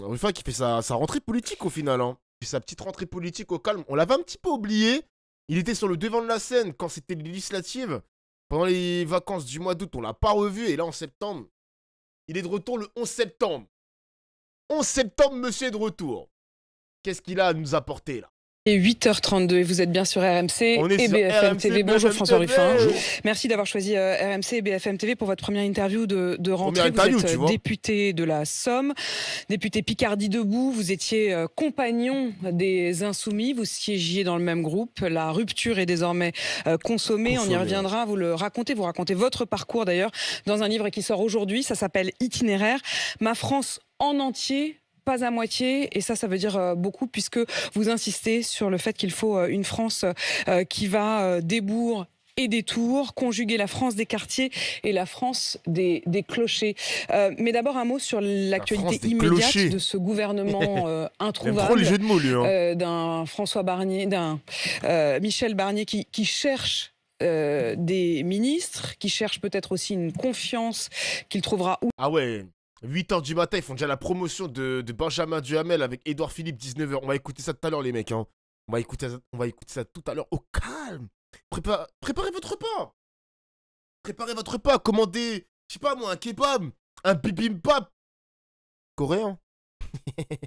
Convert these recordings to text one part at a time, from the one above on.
Ruffin qui fait sa rentrée politique au final. Hein. Il fait sa petite rentrée politique au calme. On l'avait un petit peu oublié. Il était sur le devant de la scène quand c'était les législatives. Pendant les vacances du mois d'août, on l'a pas revu. Et là, en septembre, il est de retour le 11 septembre. 11 septembre, monsieur est de retour. Qu'est-ce qu'il a à nous apporter là? Et 8h32 et vous êtes bien sur RMC On est et sur BFM RMC, TV. Bonjour BFM François TV. Ruffin. Merci d'avoir choisi RMC et BFM TV pour votre première interview de rentrée. Interview, vous tu êtes vois. député de la Somme, député Picardie Debout. Vous étiez compagnon des Insoumis. Vous siégiez dans le même groupe. La rupture est désormais consommée. On y reviendra. Vous le racontez. Vous racontez votre parcours d'ailleurs dans un livre qui sort aujourd'hui. Ça s'appelle Itinéraire. Ma France en entier. Pas à moitié, et ça veut dire beaucoup, puisque vous insistez sur le fait qu'il faut une France qui va des bourgs et des tours, conjuguer la France des quartiers et la France des clochers. Mais d'abord un mot sur l'actualité immédiate clochers. De ce gouvernement introuvable, le jeu de mots, lui, hein. D'un François Barnier, d'un Michel Barnier qui cherche des ministres, qui cherche peut-être aussi une confiance qu'il trouvera où. Ah ouais, 8h du matin, ils font déjà la promotion de Benjamin Duhamel avec Édouard Philippe, 19h. On va écouter ça tout à l'heure, les mecs. Hein. On va écouter ça tout à l'heure au calme. Préparez votre repas. Préparez votre repas. Commandez, je sais pas moi, un kebab, un bibimbap coréen.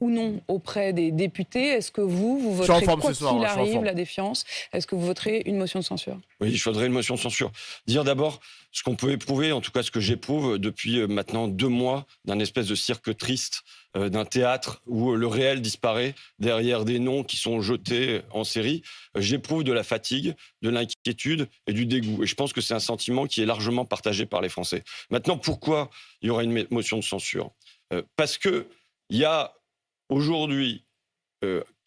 Ou non auprès des députés. Est-ce que vous voterez quoi qu'il arrive la défiance? Est-ce que vous voterez une motion de censure? Oui, je voterai une motion de censure. Dire d'abord ce qu'on peut éprouver, en tout cas ce que j'éprouve depuis maintenant 2 mois, d'un espèce de cirque triste, d'un théâtre où le réel disparaît derrière des noms qui sont jetés en série. J'éprouve de la fatigue, de l'inquiétude et du dégoût. Et je pense que c'est un sentiment qui est largement partagé par les Français. Maintenant, pourquoi il y aura une motion de censure? Parce que il y a aujourd'hui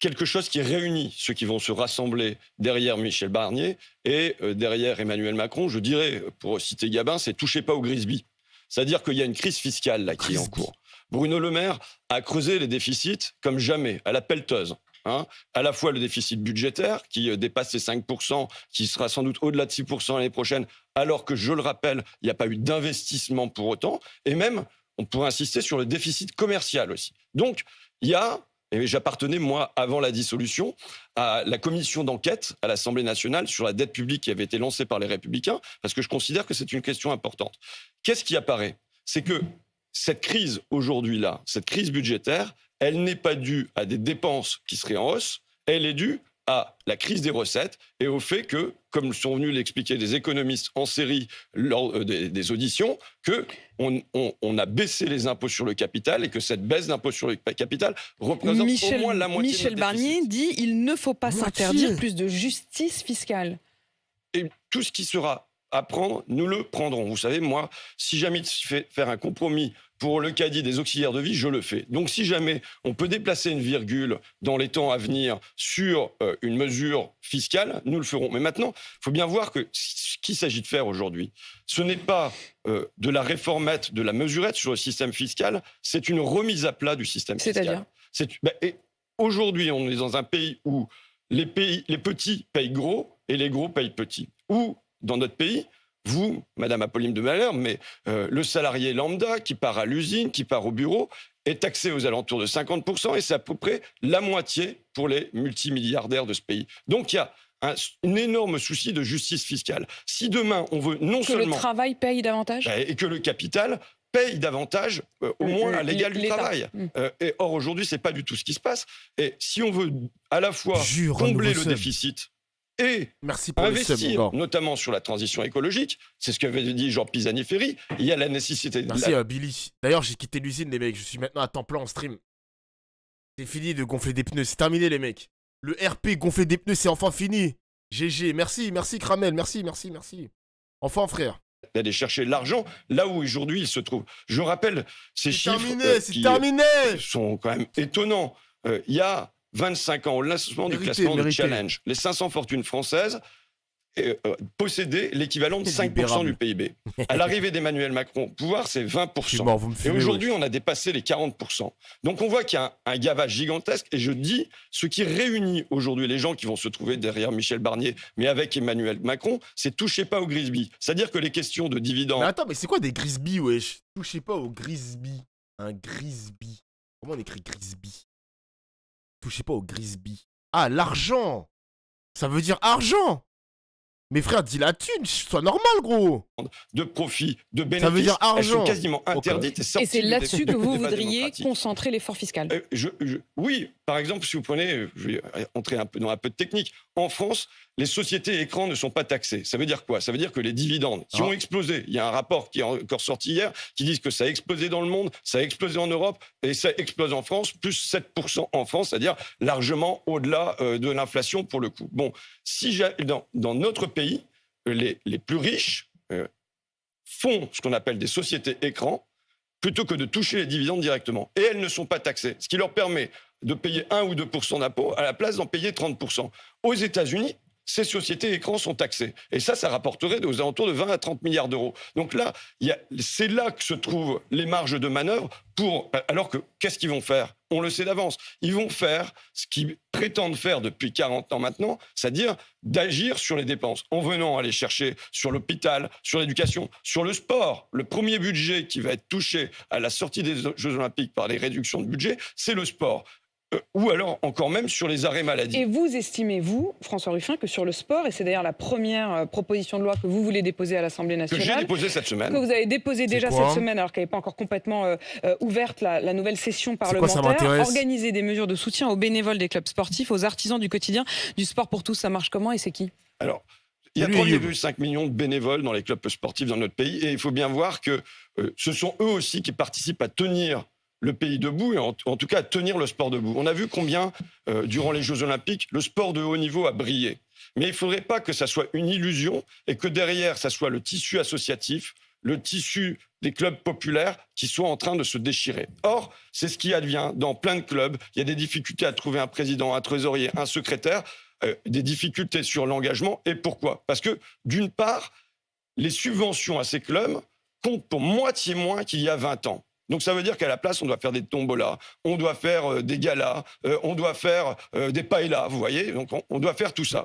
quelque chose qui réunit ceux qui vont se rassembler derrière Michel Barnier et derrière Emmanuel Macron. Je dirais, pour citer Gabin, c'est « touchez pas au Grisby ». C'est-à-dire qu'il y a une crise fiscale là, qui est en cours. Bruno Le Maire a creusé les déficits comme jamais, à la pelleteuse. Hein, à la fois le déficit budgétaire qui dépasse les 5%, qui sera sans doute au-delà de 6% l'année prochaine, alors que, je le rappelle, il n'y a pas eu d'investissement pour autant, et même on pourrait insister sur le déficit commercial aussi. Donc, il y a, et j'appartenais, moi, avant la dissolution, à la commission d'enquête à l'Assemblée nationale sur la dette publique qui avait été lancée par les Républicains, parce que je considère que c'est une question importante. Qu'est-ce qui apparaît? C'est que cette crise aujourd'hui-là, cette crise budgétaire, elle n'est pas due à des dépenses qui seraient en hausse, elle est due à la crise des recettes et au fait que, comme sont venus l'expliquer des économistes en série lors des auditions, qu'on a baissé les impôts sur le capital et que cette baisse d'impôts sur le capital représente au moins la moitié Michel Barnier dit qu'il ne faut pas s'interdire plus de justice fiscale. Et tout ce qui sera à prendre, nous le prendrons. Vous savez, moi, si jamais il fait faire un compromis pour le caddie des auxiliaires de vie, je le fais. Donc si jamais on peut déplacer une virgule dans les temps à venir sur une mesure fiscale, nous le ferons. Mais maintenant, il faut bien voir que ce qu'il s'agit de faire aujourd'hui, ce n'est pas de la réformette, de la mesurette sur le système fiscal, c'est une remise à plat du système fiscal. C'est-à-dire aujourd'hui, on est dans un pays où les petits payent gros et les gros payent petits. Ou dans notre pays, vous, Madame Apolline de Malherbe, mais le salarié lambda qui part à l'usine, qui part au bureau, est taxé aux alentours de 50%, et c'est à peu près la moitié pour les multimilliardaires de ce pays. Donc il y a un énorme souci de justice fiscale. Si demain on veut non seulement... Que le travail paye davantage ? Et que le capital paye davantage, au moins à l'égal du travail. Et or, aujourd'hui, c'est pas du tout ce qui se passe. Et si on veut à la fois combler le déficit et investir notamment sur la transition écologique, c'est ce qu'avait dit Jean Pisani-Ferry, il y a la nécessité... Merci Billy. D'ailleurs, j'ai quitté l'usine, les mecs. Je suis maintenant à temps plein en stream. C'est fini de gonfler des pneus. C'est terminé, les mecs. Le RP gonfler des pneus, c'est enfin fini. GG. Merci Kramel. Merci. Enfin, frère. D'aller chercher l'argent là où aujourd'hui il se trouve. Je rappelle ces chiffres qui sont quand même étonnants. Il y a 25 ans, au lancement du classement de Challenge, les 500 fortunes françaises possédaient l'équivalent de 5% du PIB. À l'arrivée d'Emmanuel Macron au pouvoir, c'est 20%. Et aujourd'hui, on a dépassé les 40%. Donc on voit qu'il y a un gavage gigantesque. Et je dis, ce qui réunit aujourd'hui les gens qui vont se trouver derrière Michel Barnier, mais avec Emmanuel Macron, c'est touchez pas au Grisby. C'est-à-dire que les questions de dividendes... Mais attends, mais c'est quoi des Grisby, wesh? Touchez pas au Grisby. Un Grisby. Comment on écrit Grisby? Touchez pas au Grisby. Ah, l'argent! Ça veut dire argent! Mais frère, dis la thune, sois normal, gros! De profit, de bénéfices, ça veut dire argent. elles sont quasiment interdites et sorties. Et c'est là-dessus que vous voudriez démocratique. concentrer l'effort fiscal. Oui, par exemple, si vous prenez, je vais entrer un peu dans un peu de technique, en France, les sociétés écrans ne sont pas taxées. Ça veut dire quoi? Ça veut dire que les dividendes, qui ont explosé, il y a un rapport qui est encore sorti hier, qui dit que ça a explosé dans le monde, ça a explosé en Europe, et ça explose en France, plus 7% en France, c'est-à-dire largement au-delà de l'inflation pour le coup. Bon, si dans notre pays, les plus riches font ce qu'on appelle des sociétés écrans, plutôt que de toucher les dividendes directement. Et elles ne sont pas taxées, ce qui leur permet de payer 1 ou 2% d'impôts à la place d'en payer 30%. Aux États-Unis, ces sociétés écrans sont taxées. Et ça rapporterait aux alentours de 20 à 30 milliards d'euros. Donc là, c'est là que se trouvent les marges de manœuvre alors que, qu'est-ce qu'ils vont faire? On le sait d'avance. Ils vont faire ce qu'ils prétendent faire depuis 40 ans maintenant, c'est-à-dire d'agir sur les dépenses, en venant aller chercher sur l'hôpital, sur l'éducation, sur le sport. Le premier budget qui va être touché à la sortie des Jeux Olympiques par les réductions de budget, c'est le sport. Ou alors encore même sur les arrêts maladie. Et vous estimez, vous, François Ruffin, que sur le sport, et c'est d'ailleurs la première proposition de loi que vous voulez déposer à l'Assemblée nationale, que j'ai déposée cette semaine, que vous avez déposée déjà cette semaine, alors qu'elle n'est pas encore complètement ouverte la nouvelle session parlementaire, organiser des mesures de soutien aux bénévoles des clubs sportifs, aux artisans du quotidien, du sport pour tous, ça marche comment et c'est qui? Alors, il y a 3,5 millions de bénévoles dans les clubs sportifs dans notre pays, et il faut bien voir que ce sont eux aussi qui participent à tenir le pays debout, et en tout cas à tenir le sport debout. On a vu combien, durant les Jeux Olympiques, le sport de haut niveau a brillé. Mais il ne faudrait pas que ça soit une illusion et que derrière, ça soit le tissu associatif, le tissu des clubs populaires qui soit en train de se déchirer. Or, c'est ce qui advient dans plein de clubs. Il y a des difficultés à trouver un président, un trésorier, un secrétaire, des difficultés sur l'engagement. Et pourquoi? Parce que, d'une part, les subventions à ces clubs comptent pour moitié moins qu'il y a 20 ans. Donc ça veut dire qu'à la place, on doit faire des tombolas, on doit faire des galas, on doit faire des paellas, vous voyez? Donc on doit faire tout ça.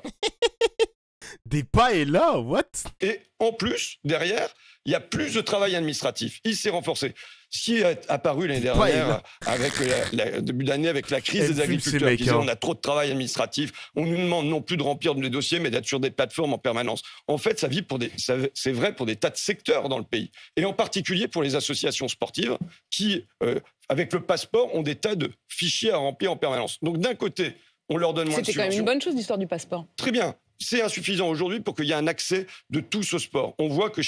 Des paellas, what? Et en plus, derrière, il y a plus de travail administratif. Il s'est renforcé. Ce qui est apparu l'année dernière, avec le début d'année, avec la crise des agriculteurs, qui disaient on a trop de travail administratif, on nous demande non plus de remplir les dossiers, mais d'être sur des plateformes en permanence. En fait, c'est vrai pour des tas de secteurs dans le pays, et en particulier pour les associations sportives qui, avec le passeport, ont des tas de fichiers à remplir en permanence. Donc d'un côté, on leur donne moins de subventions. C'était quand même une bonne chose, l'histoire du passeport. Très bien. C'est insuffisant aujourd'hui pour qu'il y ait un accès de tous au sport. On voit que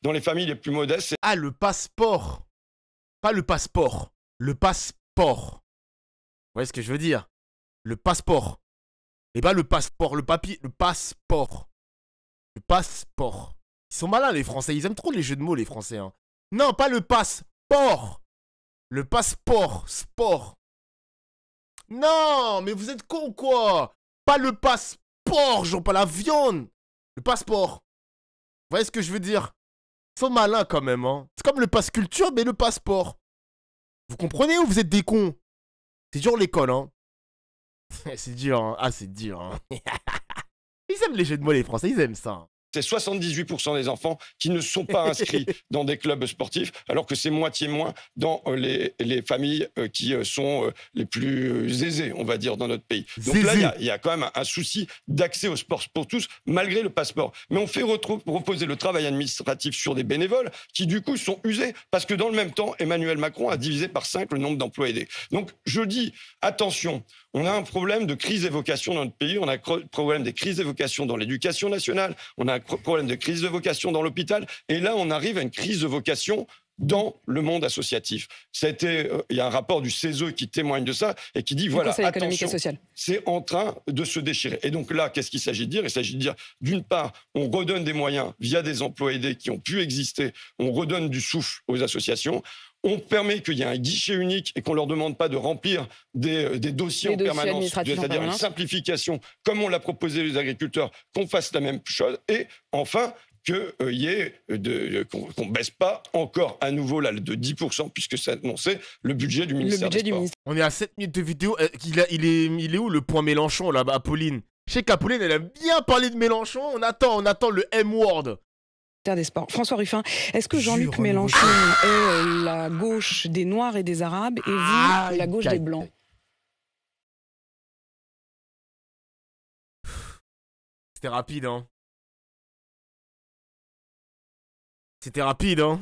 dans les familles les plus modestes... Ah, le passeport. Pas le passeport. Le passeport. Vous voyez ce que je veux dire? Le passeport. Et pas le passeport, le papier. Le passeport. Le passeport. Ils sont malins, les Français. Ils aiment trop les jeux de mots, les Français. Hein. Non, pas le passeport. Le passeport. Sport. Non, mais vous êtes con ou quoi? Pas le passeport, genre pas la viande. Le passeport. Vous voyez ce que je veux dire? Ils sont malins quand même, hein. C'est comme le passe culture, mais le passeport. Vous comprenez ou vous êtes des cons? C'est dur l'école, hein. C'est dur, hein. Ah, c'est dur, hein. Ils aiment les jeux de mots, les Français, ils aiment ça. C'est 78% des enfants qui ne sont pas inscrits dans des clubs sportifs, alors que c'est moitié moins dans les familles qui sont les plus aisées, on va dire, dans notre pays. Donc là, il y a quand même un souci d'accès au sport pour tous, malgré le passeport. Mais on fait reposer le travail administratif sur des bénévoles qui, du coup, sont usés, parce que dans le même temps, Emmanuel Macron a divisé par 5 le nombre d'emplois aidés. Donc, je dis, attention, on a un problème de crise des vocations dans notre pays, on a un problème des crises des vocations dans l'éducation nationale, on a un problème de crise de vocation dans l'hôpital, et là, on arrive à une crise de vocation dans le monde associatif. Il y a un rapport du CESE qui témoigne de ça et qui dit, voilà, attention, c'est en train de se déchirer. Et donc là, qu'est-ce qu'il s'agit de dire? Il s'agit de dire, d'une part, on redonne des moyens via des emplois aidés qui ont pu exister, on redonne du souffle aux associations, on permet qu'il y ait un guichet unique et qu'on ne leur demande pas de remplir des dossiers en permanence, c'est-à-dire une simplification, comme on l'a proposé les agriculteurs, qu'on fasse la même chose. Et enfin, qu'on ne baisse pas encore à nouveau là, de 10%, puisque c'est annoncé le budget du ministère des Sports. On est à 7 minutes de vidéo. Il est où le point Je là, Apolline? Je sais qu'Apolline, elle aime bien parler de Mélenchon. On attend le M-word. ministère des Sports. François Ruffin, est-ce que Jean-Luc Jure, Mélenchon est la gauche des Noirs et des Arabes et vous, la gauche des Blancs? C'était rapide, hein. C'était rapide, hein.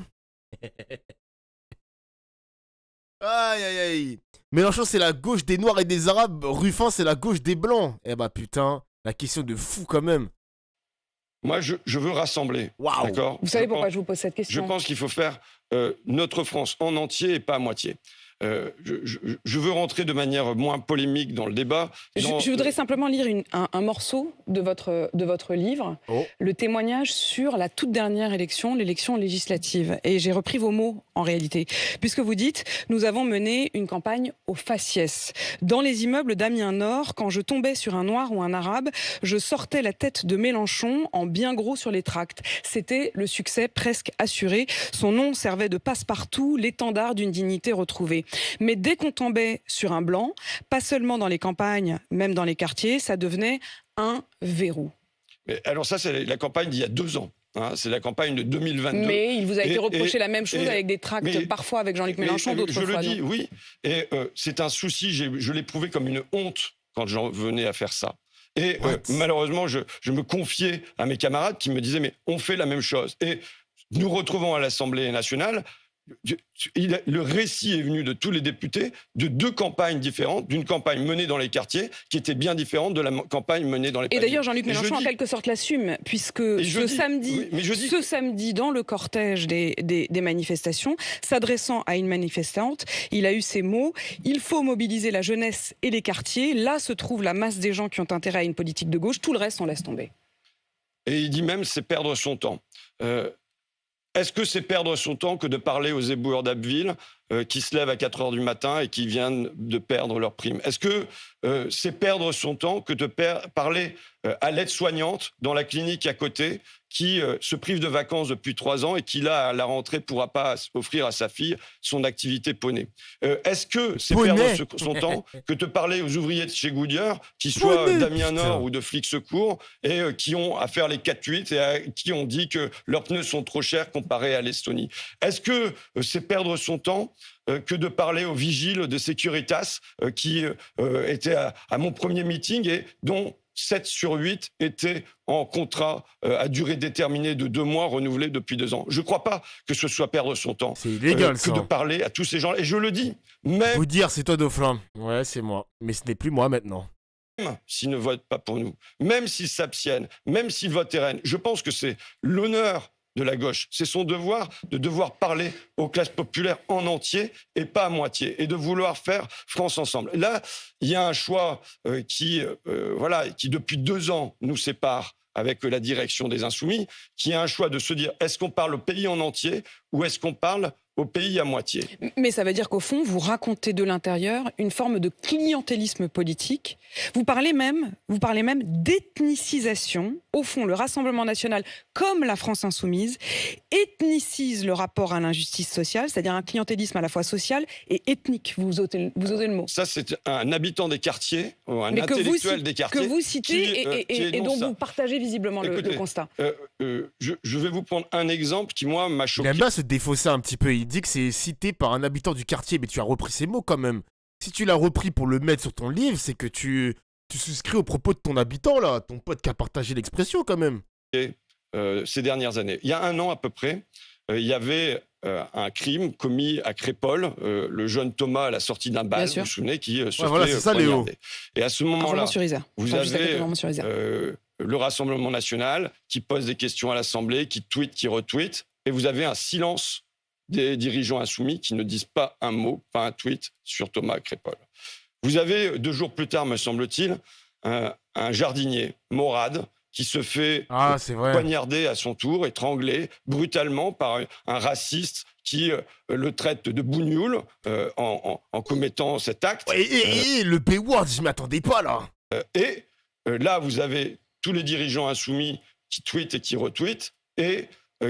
Aïe, aïe, aïe. Mélenchon, c'est la gauche des Noirs et des Arabes. Ruffin, c'est la gauche des Blancs. Eh bah putain, la question de fou quand même. Moi, je veux rassembler. Waouh. D'accord. Vous savez pourquoi je vous pose cette question? Je pense qu'il faut faire notre France en entier et pas à moitié. Je veux rentrer de manière moins polémique dans le débat. Je voudrais simplement lire un morceau de votre livre, le témoignage sur la toute dernière élection, l'élection législative. Et j'ai repris vos mots en réalité, puisque vous dites « Nous avons mené une campagne au faciès. Dans les immeubles d'Amiens Nord, quand je tombais sur un Noir ou un Arabe, je sortais la tête de Mélenchon en bien gros sur les tracts. C'était le succès presque assuré. Son nom servait de passe-partout, l'étendard d'une dignité retrouvée. Mais dès qu'on tombait sur un blanc, pas seulement dans les campagnes, même dans les quartiers, ça devenait un verrou. » Mais alors ça, c'est la campagne d'il y a 2 ans. Hein, c'est la campagne de 2022. Mais il vous a été reproché la même chose avec des tracts, parfois avec Jean-Luc Mélenchon, d'autres fois. Je le dis, oui. Et c'est un souci, je l'ai prouvé comme une honte quand j'en venais à faire ça. Et malheureusement, je me confiais à mes camarades qui me disaient « mais on fait la même chose ». Et nous retrouvons à l'Assemblée nationale. Le récit est venu de tous les députés de 2 campagnes différentes, d'une campagne menée dans les quartiers qui était bien différente de la campagne menée dans les pavillons. Et d'ailleurs, Jean-Luc Mélenchon en quelque sorte l'assume, puisque ce samedi, dans le cortège des manifestations, s'adressant à une manifestante, il a eu ces mots « Il faut mobiliser la jeunesse et les quartiers. Là se trouve la masse des gens qui ont intérêt à une politique de gauche. Tout le reste, on laisse tomber. » Et il dit même « c'est perdre son temps ». Est-ce que c'est perdre son temps que de parler aux éboueurs d'Abbeville qui se lèvent à 4 h du matin et qui viennent de perdre leur prime? Est-ce que c'est perdre son temps que de parler à l'aide-soignante dans la clinique à côté qui se prive de vacances depuis 3 ans et qui, là, à la rentrée, ne pourra pas offrir à sa fille son activité poney? Est-ce que c'est perdre son temps que de parler aux ouvriers de chez Goodyear, qui soient d'Amiens Nord ou de Flics Secours, et qui ont à faire les 4-8 et à qui on dit que leurs pneus sont trop chers comparés à l'Estonie? Est-ce que c'est perdre son temps que de parler aux vigiles de Securitas qui étaient à mon premier meeting et dont 7 sur 8 étaient en contrat à durée déterminée de 2 mois, renouvelé depuis 2 ans. Je ne crois pas que ce soit perdre son temps. C'est illégal, que de parler à tous ces gens. Et je le dis, même... Vous dire, c'est toi, Dauphin. Ouais, c'est moi. Mais ce n'est plus moi maintenant. Même s'ils ne votent pas pour nous, même s'ils s'abstiennent, même s'ils votent RN, je pense que c'est l'honneur de la gauche. C'est son devoir de parler aux classes populaires en entier et pas à moitié, et de vouloir faire France ensemble. Là, il y a un choix qui depuis 2 ans nous sépare avec la direction des Insoumis, qui a un choix de se dire est-ce qu'on parle au pays en entier ou est-ce qu'on parle au pays à moitié? Mais ça veut dire qu'au fond, vous racontez de l'intérieur une forme de clientélisme politique. Vous parlez même d'ethnicisation. Au fond, le Rassemblement national, comme la France insoumise, ethnicise le rapport à l'injustice sociale, c'est-à-dire un clientélisme à la fois social et ethnique. Vous osez le mot. Ça, c'est un habitant des quartiers, un intellectuel des quartiers. Que vous citez et dont vous partagez visiblement le constat. Je vais vous prendre un exemple qui, moi, m'a choqué. Il aime bien se défausser un petit peu. Il dit que c'est cité par un habitant du quartier, mais tu as repris ces mots quand même. Si tu l'as repris pour le mettre sur ton livre, c'est que tu souscris aux propos de ton habitant, là, ton pote qui a partagé l'expression quand même. Ces dernières années. Il y a 1 an à peu près, il y avait un crime commis à Crépol, le jeune Thomas à la sortie d'un bal, vous vous souvenez, qui se fait poignarder. Et à ce moment-là, vous avez le Rassemblement national qui pose des questions à l'Assemblée, qui tweet, qui retweet, et vous avez un silence des dirigeants insoumis qui ne disent pas un mot, pas un tweet sur Thomas Crépol. Vous avez 2 jours plus tard, me semble-t-il, un jardinier, Morad, qui se fait poignarder à son tour, étranglé brutalement par un raciste qui le traite de bougnoul en commettant cet acte. Et le P-word, je ne m'attendais pas là. Là, vous avez tous les dirigeants insoumis qui tweetent et qui retweetent et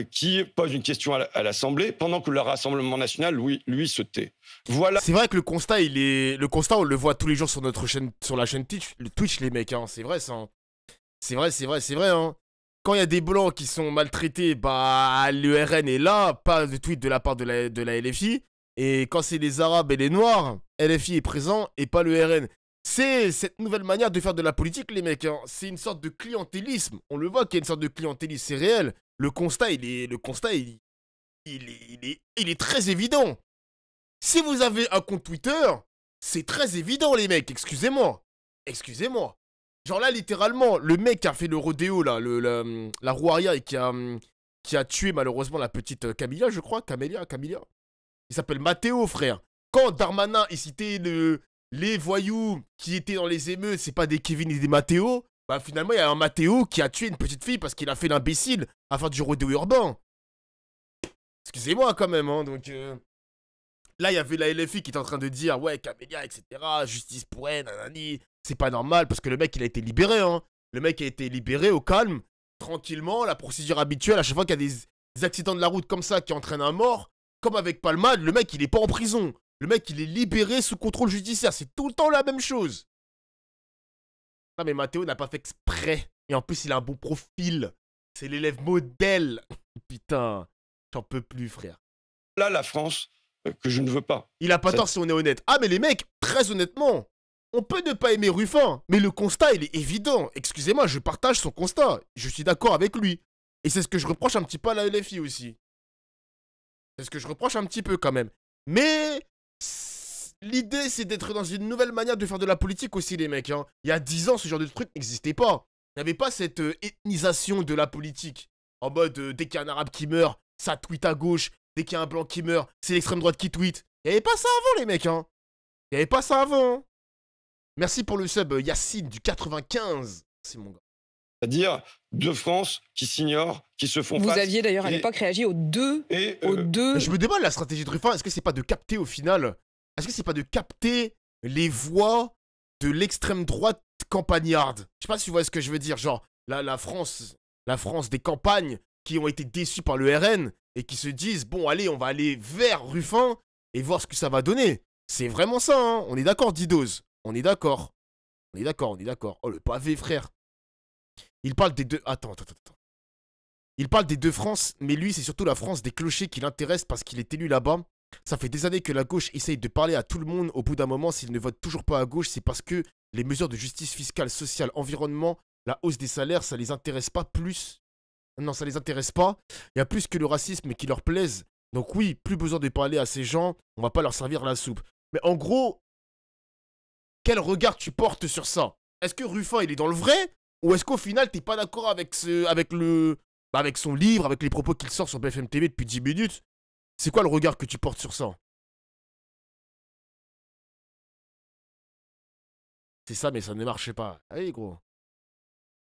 qui posent une question à l'Assemblée pendant que le Rassemblement national, lui se tait. Voilà. C'est vrai que le constat, on le voit tous les jours sur notre chaîne, sur la chaîne Twitch, les mecs, hein. C'est vrai ça. Hein. C'est vrai, hein. quand il y a des blancs qui sont maltraités, bah le RN est là, pas de tweet de la part de la LFI. Et quand c'est les Arabes et les Noirs, LFI est présent et pas le RN. C'est cette nouvelle manière de faire de la politique, les mecs. Hein. C'est une sorte de clientélisme. On le voit qu'il y a une sorte de clientélisme, c'est réel. Le constat, il est très évident. Si vous avez un compte Twitter, c'est très évident, les mecs. Excusez-moi. Excusez-moi. Genre là, littéralement, le mec qui a fait le rodéo, là, la roue arrière et qui a tué malheureusement la petite Camilla, je crois. Camilla. Il s'appelle Mathéo, frère. Quand Darmanin, il citait les voyous qui étaient dans les émeutes, c'est pas des Kevin et des Mathéo, bah finalement, il y a un Mathéo qui a tué une petite fille parce qu'il a fait l'imbécile à faire du rodéo urbain. Excusez-moi quand même, hein, donc... Là, il y avait la LFI qui était en train de dire, ouais, Camélia, etc., justice pour elle, nanani, c'est pas normal, parce que le mec, il a été libéré, hein. Le mec a été libéré au calme, tranquillement, la procédure habituelle, à chaque fois qu'il y a des accidents de la route comme ça qui entraînent un mort, comme avec Palmade, le mec, il est pas en prison. Le mec, il est libéré sous contrôle judiciaire, c'est tout le temps la même chose. Non, mais Mathéo n'a pas fait exprès, et en plus, il a un bon profil. C'est l'élève modèle. Putain, j'en peux plus, frère. Là, la France... que je ne veux pas. Il a pas tort si on est honnête. Ah, mais les mecs, très honnêtement, on peut ne pas aimer Ruffin, mais le constat, il est évident. Excusez-moi, je partage son constat. Je suis d'accord avec lui. Et c'est ce que je reproche un petit peu à la LFI aussi. C'est ce que je reproche un petit peu quand même. Mais l'idée, c'est d'être dans une nouvelle manière de faire de la politique aussi, les mecs. Hein. Il y a 10 ans, ce genre de truc n'existait pas. Il n'y avait pas cette ethnisation de la politique. En mode, dès qu'il y a un arabe qui meurt, ça tweet à gauche. Dès qu'il y a un blanc qui meurt, c'est l'extrême droite qui tweet. Il n'y avait pas ça avant, les mecs, hein. Il n'y avait pas ça avant. Hein. Merci pour le sub, Yacine, du 95. C'est mon gars. C'est-à-dire deux France qui s'ignorent, qui se font Vous face. aviez d'ailleurs à l'époque réagi aux deux. Mais je me demande la stratégie de Ruffin, est-ce que c'est pas de capter au final, est-ce que c'est pas de capter les voix de l'extrême droite campagnarde? Je sais pas si tu vois ce que je veux dire, genre la France des campagnes qui ont été déçues par le RN et qui se disent, bon allez, on va aller vers Ruffin et voir ce que ça va donner. C'est vraiment ça, hein. On est d'accord, Didos. On est d'accord. On est d'accord. Oh, le pavé, frère. Il parle des deux... Attends. Il parle des deux France, mais lui, c'est surtout la France des clochers qui l'intéresse parce qu'il est élu là-bas. Ça fait des années que la gauche essaye de parler à tout le monde. Au bout d'un moment, s'il ne vote toujours pas à gauche, c'est parce que les mesures de justice fiscale, sociale, environnement, la hausse des salaires, ça les intéresse pas plus. Non, ça les intéresse pas. Il y a plus que le racisme qui leur plaise. Donc oui, plus besoin de parler à ces gens. On va pas leur servir la soupe. Mais en gros, quel regard tu portes sur ça? Est-ce que Ruffin, il est dans le vrai? Ou est-ce qu'au final, t'es pas d'accord avec avec son livre, avec les propos qu'il sort sur BFM TV depuis 10 minutes? C'est quoi le regard que tu portes sur ça? C'est ça, mais ça ne marchait pas. Allez, gros.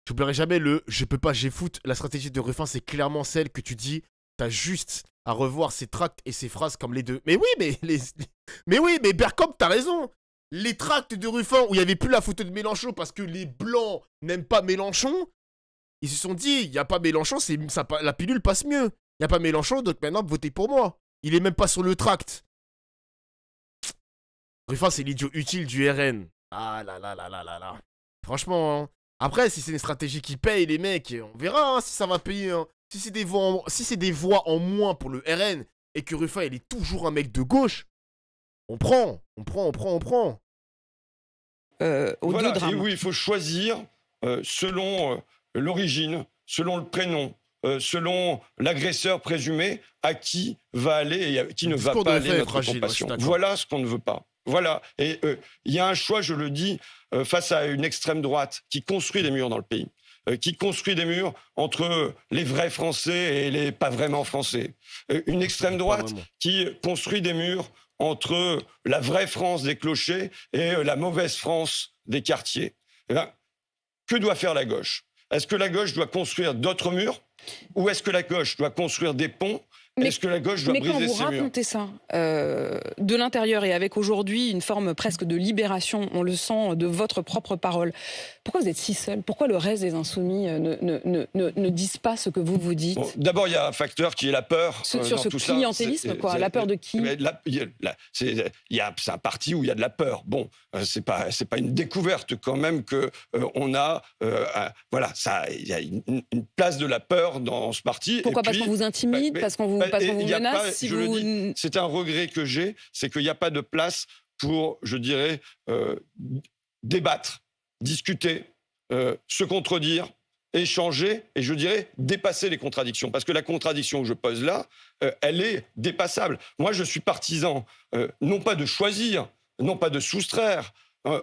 J'oublierai jamais le « je peux pas, j'ai foot ». La stratégie de Ruffin, c'est clairement celle que tu dis. T'as juste à revoir ses tracts et ses phrases comme les deux. Mais oui, mais Bergkamp, t'as raison. Les tracts de Ruffin où il n'y avait plus la photo de Mélenchon parce que les Blancs n'aiment pas Mélenchon, ils se sont dit, il n'y a pas Mélenchon, la pilule passe mieux. Il n'y a pas Mélenchon, donc maintenant, votez pour moi. Il est même pas sur le tract. Ruffin, c'est l'idiot utile du RN. Ah là là là là là là. Franchement, hein. Après, si c'est une stratégie qui paye, les mecs, on verra hein, si ça va payer. Hein. Si c'est des voix en moins pour le RN et que Ruffin, il est toujours un mec de gauche, on prend. Voilà, et oui, il faut choisir selon l'origine, selon le prénom, selon l'agresseur présumé, à qui va aller et à qui ne va pas aller notre compassion. Voilà ce qu'on ne veut pas. Voilà. Et il y a un choix, je le dis, face à une extrême droite qui construit des murs dans le pays, qui construit des murs entre les vrais Français et les pas vraiment Français. Une extrême droite qui construit des murs entre la vraie France des clochers et la mauvaise France des quartiers. Eh bien, que doit faire la gauche? Est-ce que la gauche doit construire d'autres murs ou est-ce que la gauche doit construire des ponts Est-ce que la gauche doit briser ses murs? Mais quand vous racontez ça de l'intérieur et avec aujourd'hui une forme presque de libération, on le sent de votre propre parole, pourquoi vous êtes si seul? Pourquoi le reste des Insoumis ne disent pas ce que vous dites? Bon, d'abord, il y a un facteur qui est la peur. Sur ce clientélisme, quoi. La peur de qui? C'est un parti où il y a de la peur. Bon, c'est pas une découverte quand même que on a. Voilà, il y a une place de la peur dans ce parti. Pourquoi? Parce qu'on vous intimide, parce qu'on vous menace. C'est un regret que j'ai, c'est qu'il n'y a pas de place pour, je dirais, débattre, discuter, se contredire, échanger et, je dirais, dépasser les contradictions. Parce que la contradiction que je pose là, elle est dépassable. Moi, je suis partisan, non pas de choisir, non pas de soustraire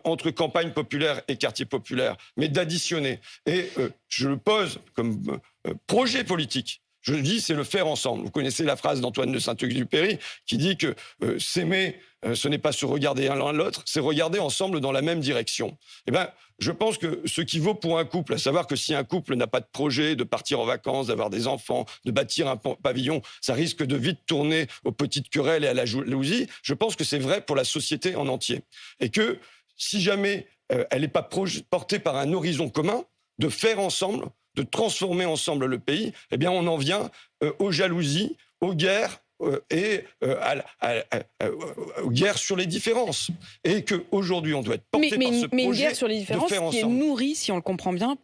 entre campagne populaire et quartier populaire, mais d'additionner. Et je le pose comme projet politique. Je dis, c'est le faire ensemble. Vous connaissez la phrase d'Antoine de Saint-Exupéry qui dit que s'aimer, ce n'est pas se regarder l'un l'autre, c'est regarder ensemble dans la même direction. Eh bien, je pense que ce qui vaut pour un couple, à savoir que si un couple n'a pas de projet de partir en vacances, d'avoir des enfants, de bâtir un pavillon, ça risque de vite tourner aux petites querelles et à la jalousie. Je pense que c'est vrai pour la société en entier. Et que si jamais elle n'est pas portée par un horizon commun, de faire ensemble, de transformer ensemble le pays, eh bien on en vient aux jalousies, aux guerres et aux guerres sur les différences. Et qu'aujourd'hui, on doit être porté par ce projet. Mais une guerre sur les différences qui est nourrie, si on le comprend bien,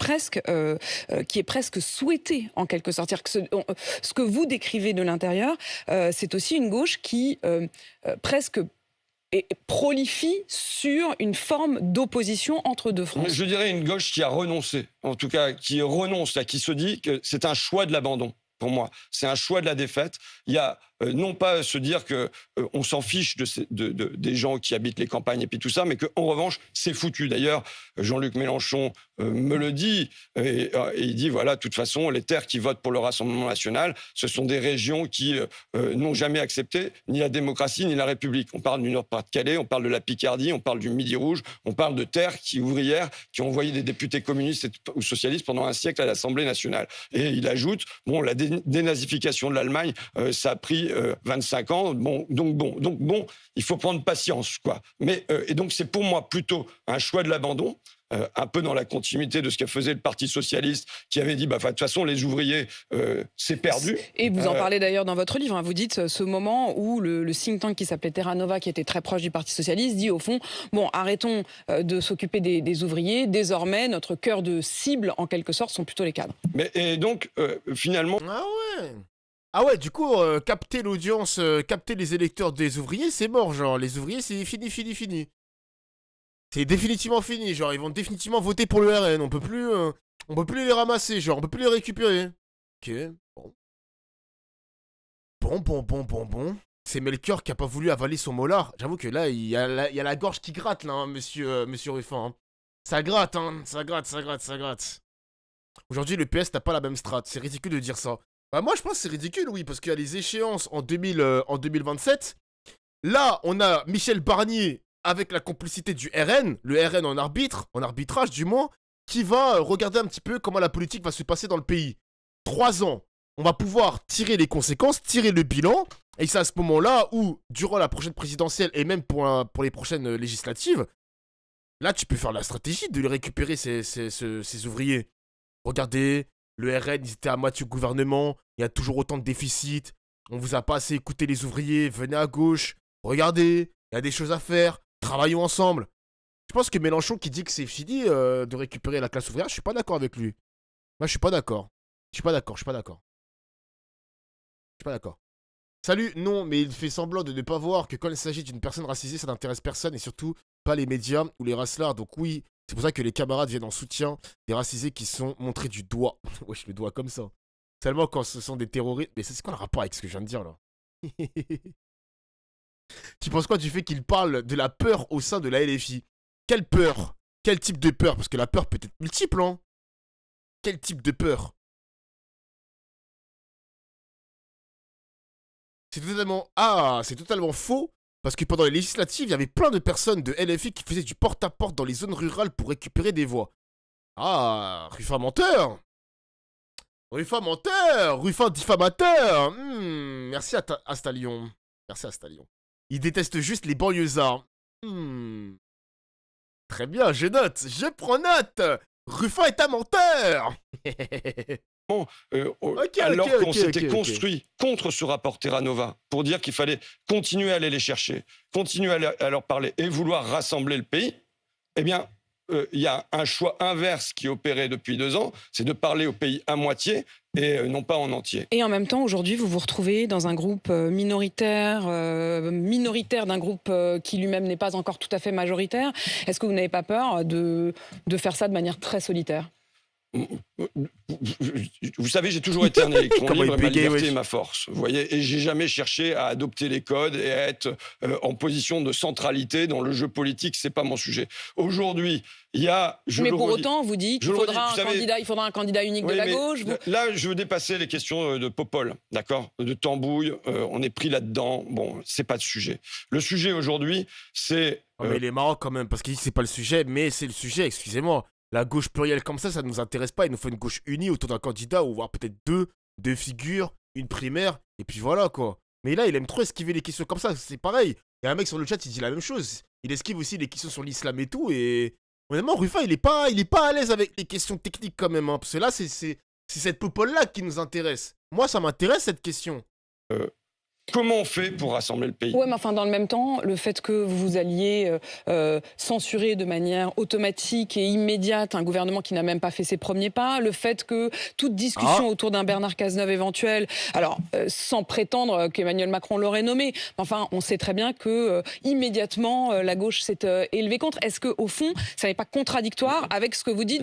qui est presque souhaitée, en quelque sorte. C'est-à-dire que ce que vous décrivez de l'intérieur, c'est aussi une gauche qui presque et prolifie sur une forme d'opposition entre deux fronts. Je dirais une gauche qui a renoncé, en tout cas qui renonce, qui se dit que c'est un choix de l'abandon. Pour moi, c'est un choix de la défaite. Il y a non pas se dire que on s'en fiche des gens qui habitent les campagnes et puis tout ça, mais qu'en revanche, c'est foutu. D'ailleurs, Jean-Luc Mélenchon me le dit, et il dit, voilà, de toute façon, les terres qui votent pour le Rassemblement national, ce sont des régions qui n'ont jamais accepté ni la démocratie ni la République. On parle du Nord-Pas-de-Calais, on parle de la Picardie, on parle du Midi-Rouge, on parle de terres ouvrières qui ont envoyé des députés communistes ou socialistes pendant un siècle à l'Assemblée nationale. Et il ajoute, bon, la dénazification de l'Allemagne, ça a pris 25 ans, donc il faut prendre patience, quoi. Mais et donc c'est pour moi plutôt un choix de l'abandon, un peu dans la continuité de ce que faisait le Parti socialiste, qui avait dit, de toute façon, les ouvriers, c'est perdu. Et vous en parlez d'ailleurs dans votre livre, hein, vous dites ce moment où le think tank qui s'appelait Terra Nova, qui était très proche du Parti socialiste, dit au fond, bon, arrêtons de s'occuper des ouvriers, désormais notre cœur de cible, en quelque sorte, sont plutôt les cadres. Et donc, finalement... Ah ouais, du coup, capter l'audience, capter les électeurs des ouvriers, c'est mort, genre, les ouvriers, c'est fini. C'est définitivement fini, genre, ils vont définitivement voter pour le RN, on peut plus les ramasser, genre, on peut plus les récupérer. Ok, bon. C'est Melchior qui a pas voulu avaler son molar. J'avoue que là, il y a la gorge qui gratte, là, hein, monsieur Ruffin. Hein. Ça gratte, hein, ça gratte. Aujourd'hui, le PS n'a pas la même strat, c'est ridicule de dire ça. Bah moi je pense que c'est ridicule, oui, parce qu'il y a les échéances en 2027. Là, on a Michel Barnier avec la complicité du RN, le RN en arbitrage du moins, qui va regarder un petit peu comment la politique va se passer dans le pays. 3 ans, on va pouvoir tirer les conséquences, tirer le bilan, et c'est à ce moment-là où, durant la prochaine présidentielle, et même pour les prochaines législatives, là tu peux faire la stratégie de les récupérer, ces ouvriers. Regardez... Le RN, ils étaient à moitié au gouvernement, il y a toujours autant de déficits, on vous a pas assez écouté les ouvriers, venez à gauche, regardez, il y a des choses à faire, travaillons ensemble. Je pense que Mélenchon qui dit que c'est fini de récupérer la classe ouvrière, je suis pas d'accord avec lui. Moi, je suis pas d'accord. Salut, non, mais il fait semblant de ne pas voir que quand il s'agit d'une personne racisée, ça n'intéresse personne et surtout pas les médias ou les racelards. Donc oui, c'est pour ça que les camarades viennent en soutien des racisés qui sont montrés du doigt. Wesh, le doigt comme ça. Seulement quand ce sont des terroristes. Mais c'est quoi le rapport avec ce que je viens de dire là? Tu penses quoi du fait qu'il parle de la peur au sein de la LFI? Quelle peur? Quel type de peur? Parce que la peur peut être multiple, hein. Quel type de peur? C'est totalement faux. Parce que pendant les législatives, il y avait plein de personnes de LFI qui faisaient du porte-à-porte dans les zones rurales pour récupérer des voix. Ah, Ruffin menteur. Ruffin menteur, Ruffin diffamateur. Merci Astalion. Merci Astalion. Il déteste juste les banlieusards. Très bien, je note, je prends note. Ruffin est un menteur. Alors qu'on s'était construit contre ce rapport Terra Nova pour dire qu'il fallait continuer à aller les chercher, continuer à leur parler et vouloir rassembler le pays, eh bien, il y a un choix inverse qui est opéré depuis 2 ans, c'est de parler au pays à moitié et non pas en entier. Et en même temps, aujourd'hui, vous vous retrouvez dans un groupe minoritaire d'un groupe qui lui-même n'est pas encore tout à fait majoritaire. Est-ce que vous n'avez pas peur de faire ça de manière très solitaire ? Vous savez, j'ai toujours été un électron libre, ma liberté est ma force. Vous voyez, et j'ai jamais cherché à adopter les codes et à être en position de centralité dans le jeu politique. C'est pas mon sujet. Aujourd'hui, il y a. Mais pour autant, vous dites qu'il faudra un candidat unique de la gauche. Là, je veux dépasser les questions de Popol, d'accord, de tambouille. On est pris là-dedans. Bon, c'est pas le sujet. Le sujet aujourd'hui, c'est. Mais il est marrant quand même parce qu'il dit que c'est pas le sujet, mais c'est le sujet. Excusez-moi. La gauche plurielle comme ça ne nous intéresse pas. Il nous faut une gauche unie autour d'un candidat ou voire peut-être deux figures, une primaire, et puis voilà quoi. Mais là, il aime trop esquiver les questions comme ça. C'est pareil. Il y a un mec sur le chat, il dit la même chose. Il esquive aussi les questions sur l'islam et tout. Et honnêtement, Ruffin, il est pas à l'aise avec les questions techniques quand même. Hein, parce que là, c'est cette popole-là qui nous intéresse. Moi, ça m'intéresse cette question. Comment on fait pour rassembler le pays? Oui, mais enfin, dans le même temps, le fait que vous alliez censurer de manière automatique et immédiate un gouvernement qui n'a même pas fait ses premiers pas, le fait que toute discussion autour d'un Bernard Cazeneuve éventuel, alors sans prétendre qu'Emmanuel Macron l'aurait nommé, enfin, on sait très bien que immédiatement la gauche s'est élevée contre. Est-ce que au fond, ça n'est pas contradictoire avec ce que vous dites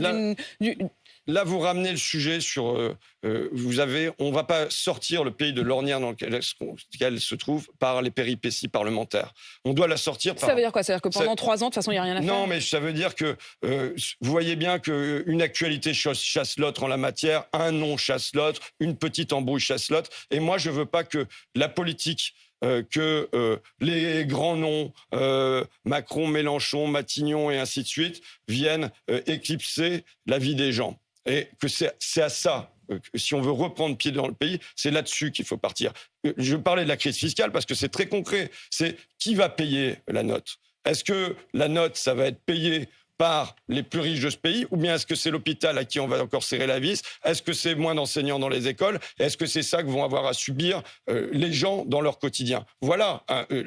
Là, vous ramenez le sujet sur... on ne va pas sortir le pays de l'ornière dans lequel se trouve par les péripéties parlementaires. On doit la sortir par... Ça veut dire quoi? C'est-à-dire que pendant 3 ans, de toute façon, il n'y a rien à faire? Non, mais ça veut dire que vous voyez bien qu'une actualité chasse l'autre en la matière, un nom chasse l'autre, une petite embrouille chasse l'autre. Et moi, je ne veux pas que la politique... que les grands noms, Macron, Mélenchon, Matignon et ainsi de suite, viennent éclipser la vie des gens. Et que c'est à ça, si on veut reprendre pied dans le pays, c'est là-dessus qu'il faut partir. Je parlais de la crise fiscale parce que c'est très concret. C'est qui va payer la note? Est-ce que la note, ça va être payé par les plus riches de ce pays, ou bien est-ce que c'est l'hôpital à qui on va encore serrer la vis? Est-ce que c'est moins d'enseignants dans les écoles? Est-ce que c'est ça que vont avoir à subir les gens dans leur quotidien? Voilà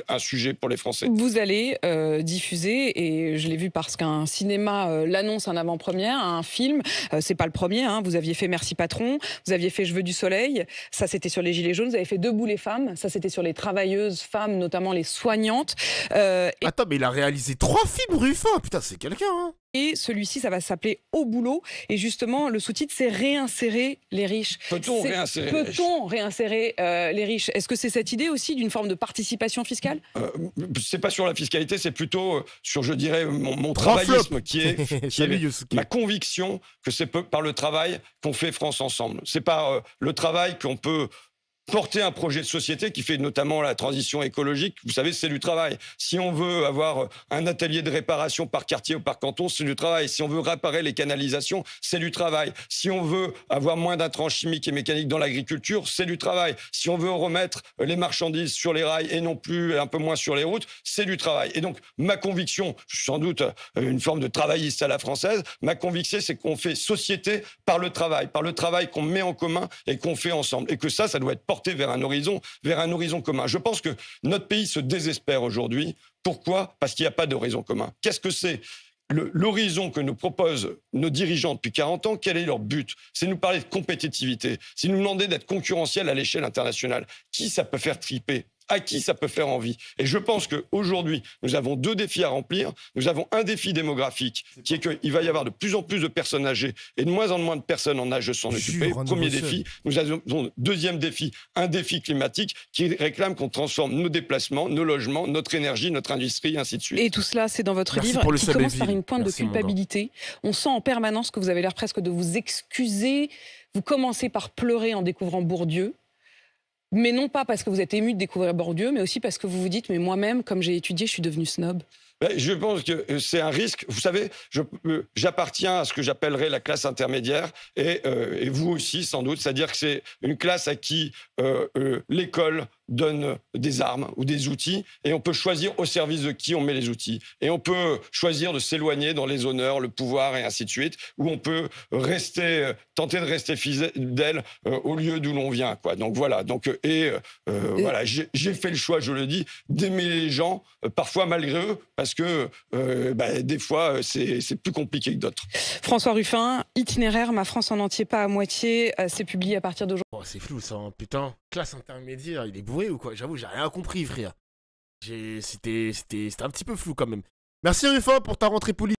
un sujet pour les Français. Vous allez diffuser, et je l'ai vu parce qu'un cinéma l'annonce en avant-première, un film, c'est pas le premier, hein, vous aviez fait Merci Patron, vous aviez fait Je veux du soleil, ça c'était sur les Gilets jaunes, vous avez fait Debout les femmes, ça c'était sur les travailleuses femmes, notamment les soignantes. Attends, mais il a réalisé 3 films, Ruffin, putain, c'est quelqu'un, hein. Et celui-ci, ça va s'appeler Au boulot. Et justement, le sous-titre, c'est Réinsérer les riches. Peut-on réinsérer les riches? Est-ce que c'est cette idée aussi d'une forme de participation fiscale? C'est pas sur la fiscalité, c'est plutôt sur, je dirais, mon travaillisme qui est ma conviction que c'est par le travail qu'on fait France ensemble. C'est par le travail qu'on peut porter un projet de société qui fait notamment la transition écologique. Vous savez, c'est du travail. Si on veut avoir un atelier de réparation par quartier ou par canton, c'est du travail. Si on veut réparer les canalisations, c'est du travail. Si on veut avoir moins d'intrants chimiques et mécaniques dans l'agriculture, c'est du travail. Si on veut remettre les marchandises sur les rails et non plus un peu moins sur les routes, c'est du travail. Et donc, ma conviction, je suis sans doute une forme de travailliste à la française, ma conviction, c'est qu'on fait société par le travail qu'on met en commun et qu'on fait ensemble. Et que ça doit être porté vers un horizon commun. Je pense que notre pays se désespère aujourd'hui. Pourquoi? Parce qu'il n'y a pas d'horizon commun. Qu'est-ce que c'est l'horizon que nous proposent nos dirigeants depuis 40 ans? Quel est leur but? C'est nous parler de compétitivité, c'est nous demander d'être concurrentiel à l'échelle internationale. Qui ça peut faire triper? À qui ça peut faire envie? Et je pense qu'aujourd'hui, nous avons 2 défis à remplir. Nous avons un défi démographique, qui est qu'il va y avoir de plus en plus de personnes âgées et de moins en moins de personnes en âge de s'en occuper. Premier défi. Nous avons deuxième défi, un défi climatique qui réclame qu'on transforme nos déplacements, nos logements, notre énergie, notre industrie, ainsi de suite. Et tout cela, c'est dans votre livre qui commence par une pointe de culpabilité. On sent en permanence que vous avez l'air presque de vous excuser. Vous commencez par pleurer en découvrant Bourdieu. Mais non pas parce que vous êtes ému de découvrir Bourdieu, mais aussi parce que vous vous dites, mais moi-même, comme j'ai étudié, je suis devenu snob. Je pense que c'est un risque. Vous savez, j'appartiens à ce que j'appellerais la classe intermédiaire, et vous aussi sans doute. C'est-à-dire que c'est une classe à qui l'école donne des armes ou des outils, et on peut choisir au service de qui on met les outils. Et on peut choisir de s'éloigner dans les honneurs, le pouvoir et ainsi de suite, ou on peut tenter de rester fidèle au lieu d'où l'on vient, quoi. Donc voilà. Voilà, j'ai fait le choix, je le dis, d'aimer les gens, parfois malgré eux, parce que des fois c'est plus compliqué que d'autres. François Ruffin, Itinéraire, Ma France en entier, pas à moitié, c'est publié à partir d'aujourd'hui. Oh, c'est flou ça, hein. Putain, classe intermédiaire, il est bourré ou quoi? J'avoue, j'ai rien compris, frère. C'était un petit peu flou quand même. Merci Ruffin pour ta rentrée politique.